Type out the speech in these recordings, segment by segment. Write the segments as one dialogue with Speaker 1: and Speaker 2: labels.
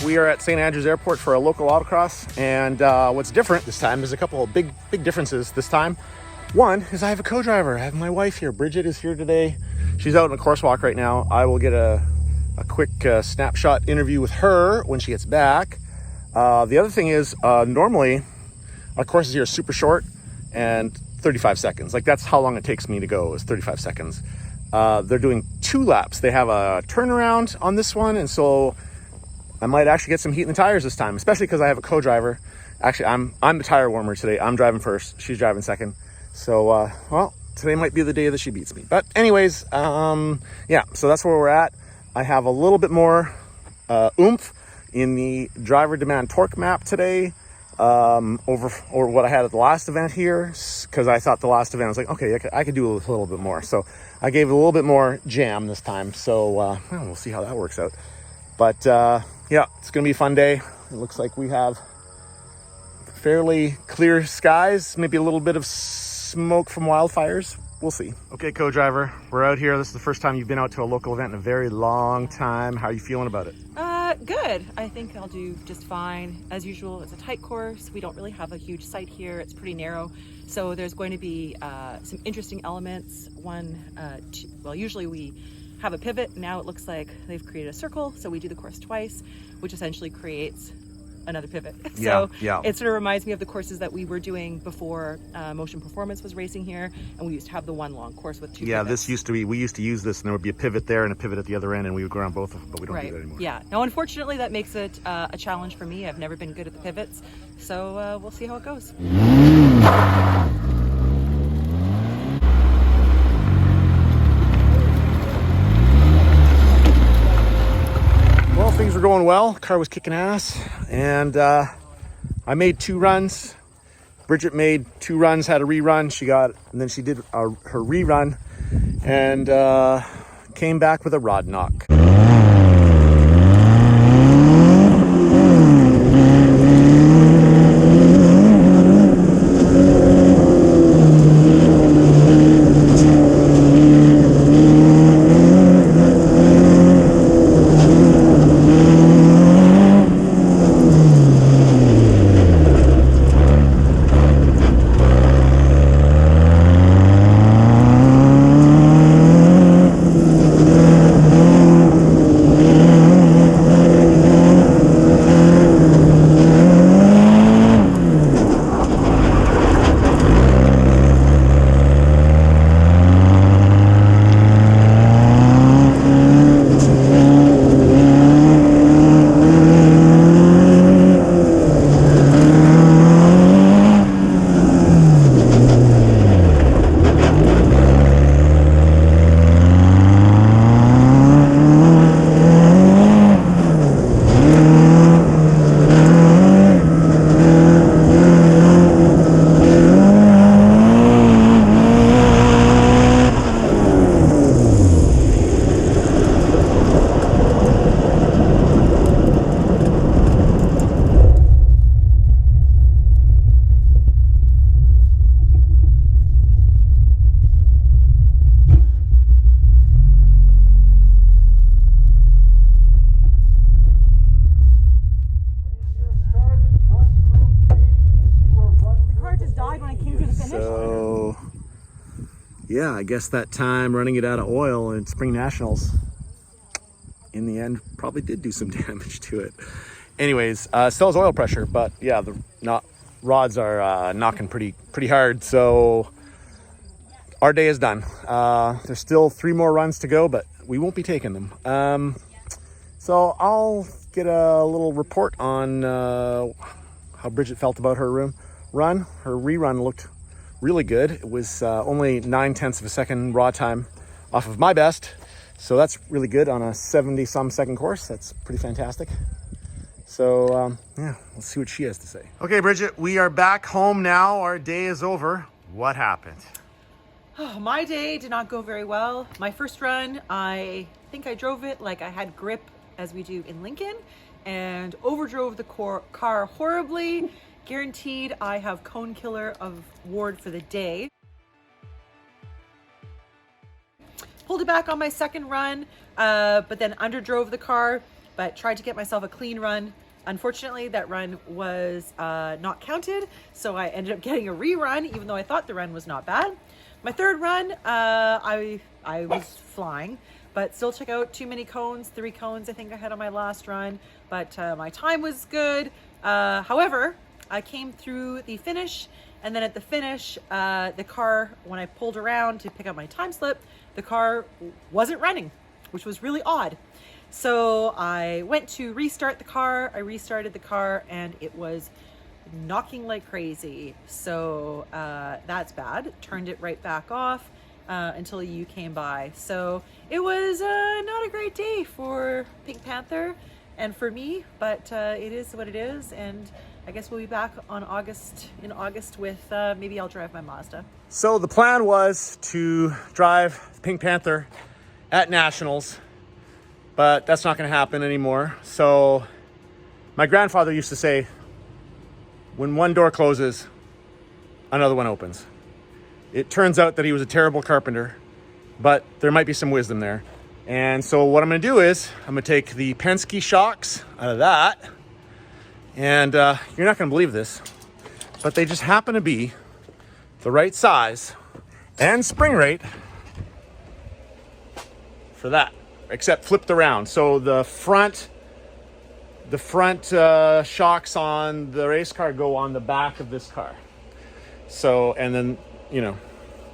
Speaker 1: We are at St. Andrews Airport for a local autocross, and what's different this time is a couple of big differences this time. One is I have a co-driver. I have my wife here. Briget is here today. She's out in a course walk right now. I will get a quick snapshot interview with her when she gets back. The other thing is normally our courses here are super short and 35 seconds. Like, that's how long it takes me to go, is 35 seconds. They're doing 2 laps. They have a turnaround on this one, and so I might actually get some heat in the tires this time, especially because I have a co-driver. Actually, I'm the tire warmer today. I'm driving first, she's driving second. So, well, today might be the day that she beats me. But anyways, yeah, so that's where we're at. I have a little bit more oomph in the driver demand torque map today over what I had at the last event here, because I thought the last event, I was like, okay, I could do a little bit more. So I gave it a little bit more jam this time. So well, we'll see how that works out. But yeah, it's going to be a fun day. It looks like we have fairly clear skies, maybe a little bit of smoke from wildfires. We'll see. Okay, co-driver, we're out here. This is the first time you've been out to a local event in a very long time. How are you feeling about it?
Speaker 2: Good. I think I'll do just fine. As usual, it's a tight course. We don't really have a huge site here. It's pretty narrow. So there's going to be some interesting elements. Well, usually we have a pivot. Now it looks like they've created a circle. So we do the course twice, which essentially creates another pivot. So
Speaker 1: yeah.
Speaker 2: It sort of reminds me of the courses that we were doing before Motion Performance was racing here, and we used to have the one long course with 2 pivots.
Speaker 1: This used to be, we used to use this, and there would be a pivot there and a pivot at the other end, and we would go around both of them, but we don't do that anymore.
Speaker 2: Yeah. Now, unfortunately, that makes it a challenge for me. I've never been good at the pivots, so we'll see how it goes.
Speaker 1: Well, things were going well. The car was kicking ass, and I made 2 runs. Briget made 2 runs, had a rerun. And then she did her rerun, and came back with a rod knock. So yeah, I guess that time running it out of oil in Spring Nationals in the end probably did do some damage to it. Anyways, still has oil pressure, but yeah, the rods are knocking pretty hard. So our day is done. There's still 3 more runs to go, but we won't be taking them. So I'll get a little report on how Briget felt about her run. Her rerun looked really good. It was only 9/10 of a second raw time off of my best. So that's really good on a 70-some second course. That's pretty fantastic. So yeah, let's see what she has to say. Okay, Briget, we are back home now. Our day is over. What happened?
Speaker 2: Oh, my day did not go very well. My first run, I think I drove it like I had grip, as we do in Lincoln, and overdrove the car horribly. Guaranteed I have cone killer award for the day. Pulled it back on my second run, but then underdrove the car but tried to get myself a clean run. Unfortunately, that run was not counted, so I ended up getting a rerun, even though I thought the run was not bad. My third run, I was flying, but still took out too many cones, 3 cones I think I had on my last run, but my time was good. However, I came through the finish, and then at the finish, the car, when I pulled around to pick up my time slip, the car wasn't running, which was really odd. So I went to restart the car. I restarted the car and it was knocking like crazy. So that's bad. Turned it right back off until you came by. So it was not a great day for Pink Panther and for me, but it is what it is. And I guess we'll be back in August with maybe I'll drive my Mazda.
Speaker 1: So the plan was to drive Pink Panther at Nationals, but that's not going to happen anymore. So my grandfather used to say, when one door closes, another one opens. It turns out that he was a terrible carpenter, but there might be some wisdom there. And so what I'm going to do is I'm going to take the Penske shocks out of that. And you're not going to believe this, but they just happen to be the right size and spring rate for that, except flipped around. So the front shocks on the race car go on the back of this car. So, and then, you know,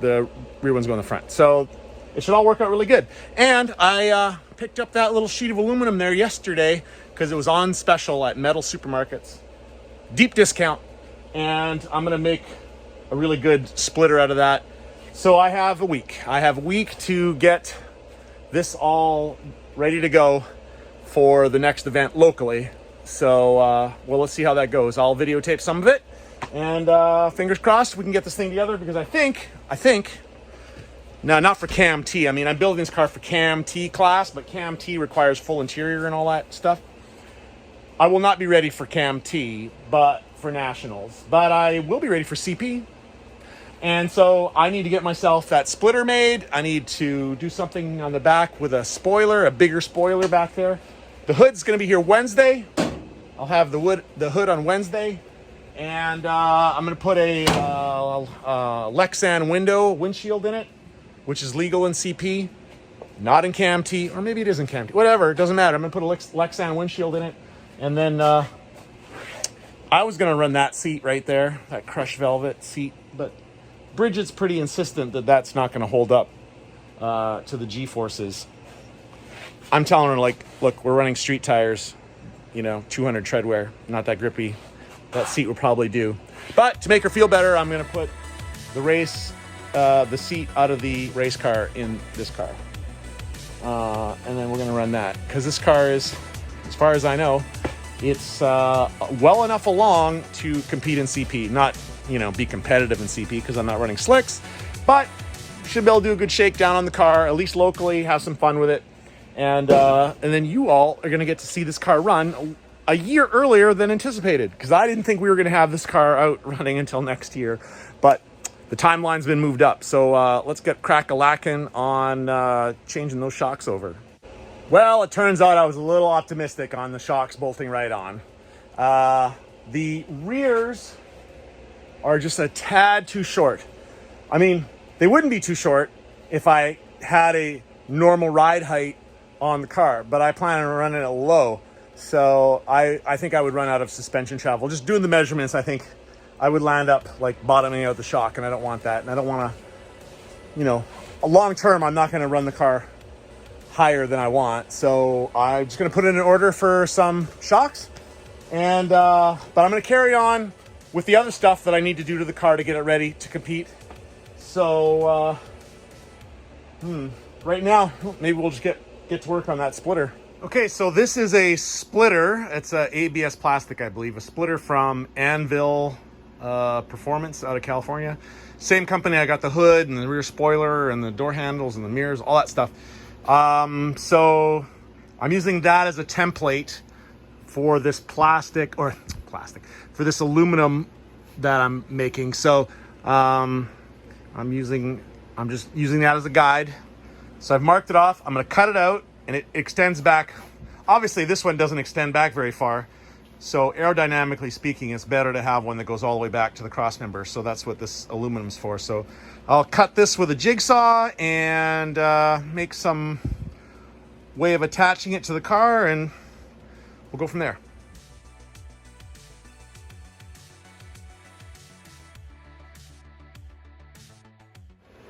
Speaker 1: the rear ones go in the front. So it should all work out really good. And I picked up that little sheet of aluminum there yesterday because it was on special at metal supermarkets. Deep discount. And I'm going to make a really good splitter out of that. So I have a week. To get this all ready to go for the next event locally. So, well, let's see how that goes. I'll videotape some of it. And fingers crossed we can get this thing together, because I think, no, not for Cam T. I mean, I'm building this car for Cam T class, but Cam T requires full interior and all that stuff. I will not be ready for Cam T, but for Nationals. But I will be ready for CP. And so I need to get myself that splitter made. I need to do something on the back with a spoiler, a bigger spoiler back there. The hood's going to be here Wednesday. I'll have the hood on Wednesday. And I'm going to put a Lexan windshield in it, which is legal in CP, not in Cam T, or maybe it is in Cam T. Whatever, it doesn't matter. I'm going to put a Lexan windshield in it. And then I was going to run that seat right there, that crushed velvet seat. But Bridget's pretty insistent that that's not going to hold up to the G-forces. I'm telling her, like, look, we're running street tires, 200 treadwear, not that grippy. That seat will probably do. But to make her feel better, I'm going to put the seat out of the race car in this car. And then we're going to run that. Because this car is, as far as I know, it's well enough along to compete in CP. Not, be competitive in CP because I'm not running slicks. But should be able to do a good shakedown on the car, at least locally, have some fun with it. And then you all are going to get to see this car run a year earlier than anticipated, because I didn't think we were going to have this car out running until next year, but the timeline's been moved up. So let's get crack-a-lackin' on changing those shocks over. Well, it turns out I was a little optimistic on the shocks bolting right on. The rears are just a tad too short. I mean, they wouldn't be too short if I had a normal ride height on the car, but I plan on running it low. So I think I would run out of suspension travel. Just doing the measurements, I think I would land up like bottoming out the shock, and I don't want that. And I don't want to, long term, I'm not going to run the car higher than I want. So I'm just going to put in an order for some shocks. And but I'm going to carry on with the other stuff that I need to do to the car to get it ready to compete. So right now, maybe we'll just get to work on that splitter. Okay, so this is a splitter. It's a ABS plastic, I believe. A splitter from Anvil Performance out of California. Same company. I got the hood and the rear spoiler and the door handles and the mirrors, all that stuff. So I'm using that as a template for this for this aluminum that I'm making. So I'm just using that as a guide. So I've marked it off. I'm going to cut it out, and it extends back Obviously, this one doesn't extend back very far. So aerodynamically speaking, it's better to have one that goes all the way back to the cross member. So that's what this aluminum's for. So I'll cut this with a jigsaw and make some way of attaching it to the car, and we'll go from there.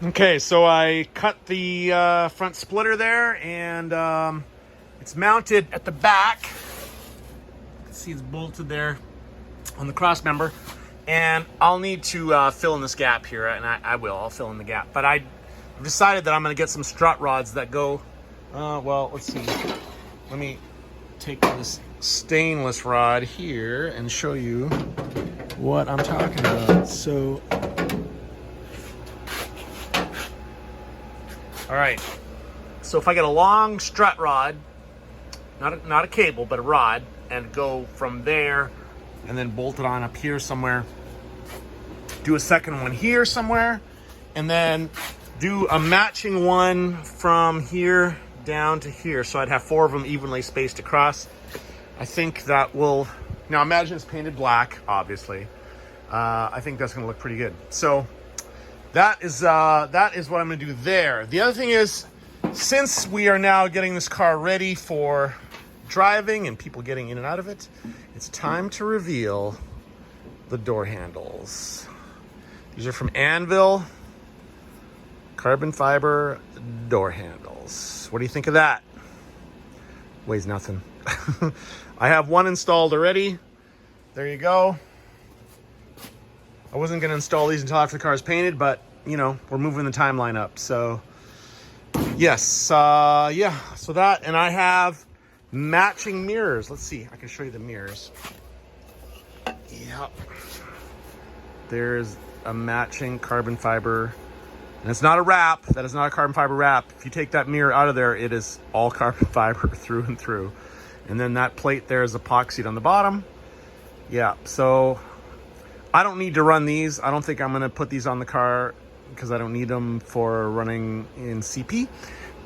Speaker 1: Okay, so I cut the front splitter there, and it's mounted at the back. You can see it's bolted there on the cross member, and I'll need to fill in this gap here, and I'll fill in the gap. But I've decided that I'm going to get some strut rods that go, well, let's see. Let me take this stainless rod here and show you what I'm talking about. So, all right. So if I get a long strut rod, not a cable, but a rod, and go from there and then bolt it on up here somewhere, do a second one here somewhere, and then do a matching one from here down to here. So I'd have 4 of them evenly spaced across. I think that will, now imagine it's painted black, obviously. I think that's gonna look pretty good. So that is what I'm gonna do there. The other thing is, since we are now getting this car ready for driving and people getting in and out of it, it's time to reveal the door handles. These are from Anvil, carbon fiber door handles. What do you think of that? Weighs nothing. I have one installed already. There you go. I wasn't gonna install these until after the car is painted, but you know, we're moving the timeline up. So yes, yeah, so that, and I have matching mirrors. Let's see, I can show you the mirrors. Yep. There's a matching carbon fiber, and it's not a wrap. That is not a carbon fiber wrap. If you take that mirror out of there, it is all carbon fiber through and through. And then that plate there is epoxied on the bottom. Yeah, so I don't need to run these. I don't think I'm gonna put these on the car because I don't need them for running in CP.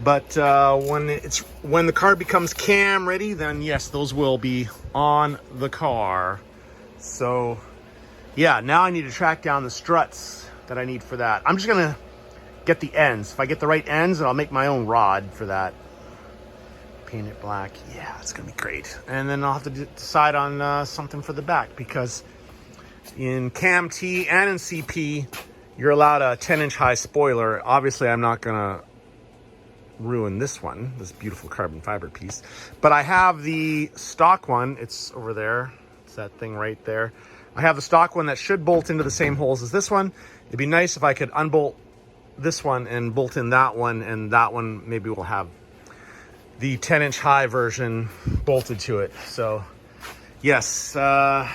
Speaker 1: But when the car becomes cam ready, then yes, those will be on the car. So yeah, now I need to track down the struts that I need for that. I'm just gonna get the ends. If I get the right ends, I'll make my own rod for that. Paint it black. Yeah, it's gonna be great. And then I'll have to decide on something for the back, because in Cam T and in CP, you're allowed a 10-inch high spoiler. Obviously, I'm not gonna ruin this one, this beautiful carbon fiber piece, but I have the stock one. It's over there. It's that thing right there. I have the stock one that should bolt into the same holes as this one. It'd be nice if I could unbolt this one and bolt in that one, and that one maybe will have the 10-inch high version bolted to it. So yes, got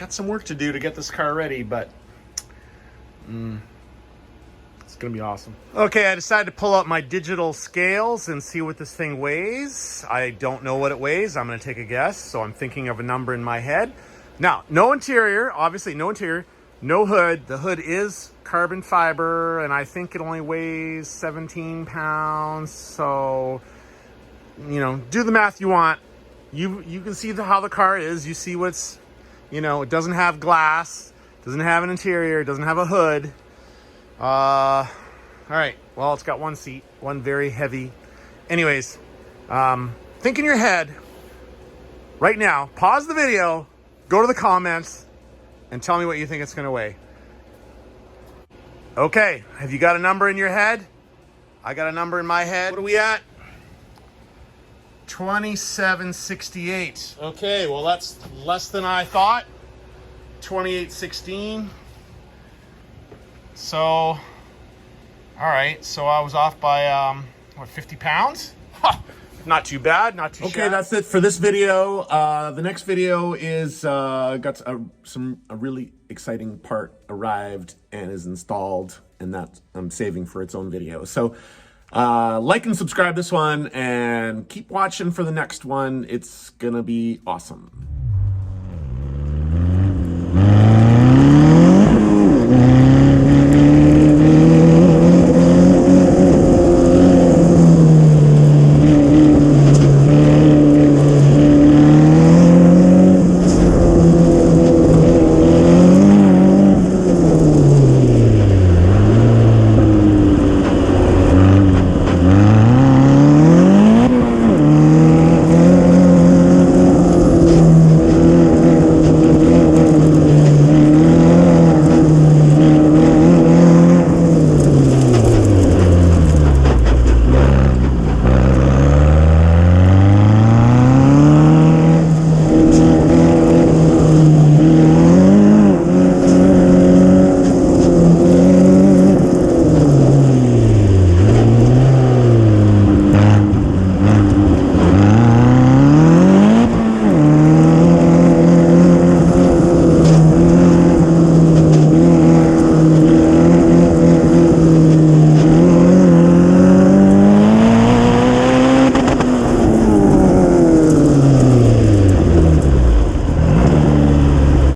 Speaker 1: some work to do to get this car ready, but it's gonna be awesome. Okay, I decided to pull out my digital scales and see what this thing weighs. I don't know what it weighs. I'm gonna take a guess. So I'm thinking of a number in my head. Now, no interior, obviously no interior, no hood. The hood is carbon fiber, and I think it only weighs 17 pounds. So, you know, do the math you want. You can see how the car is. You see what's, you know, it doesn't have glass, doesn't have an interior, it doesn't have a hood. All right, well, it's got one seat, one very heavy. Anyways, think in your head right now, pause the video, go to the comments, and tell me what you think it's gonna weigh. Okay, have you got a number in your head? I got a number in my head. What are we at? 2768. Okay, well, that's less than I thought. 2816. So, all right, so I was off by, what, 50 pounds? Huh, not too bad, not too shabby. Okay, that's it for this video. The next video is, got a really exciting part arrived and is installed, and that I'm saving for its own video. So, like and subscribe this one, and keep watching for the next one. It's gonna be awesome.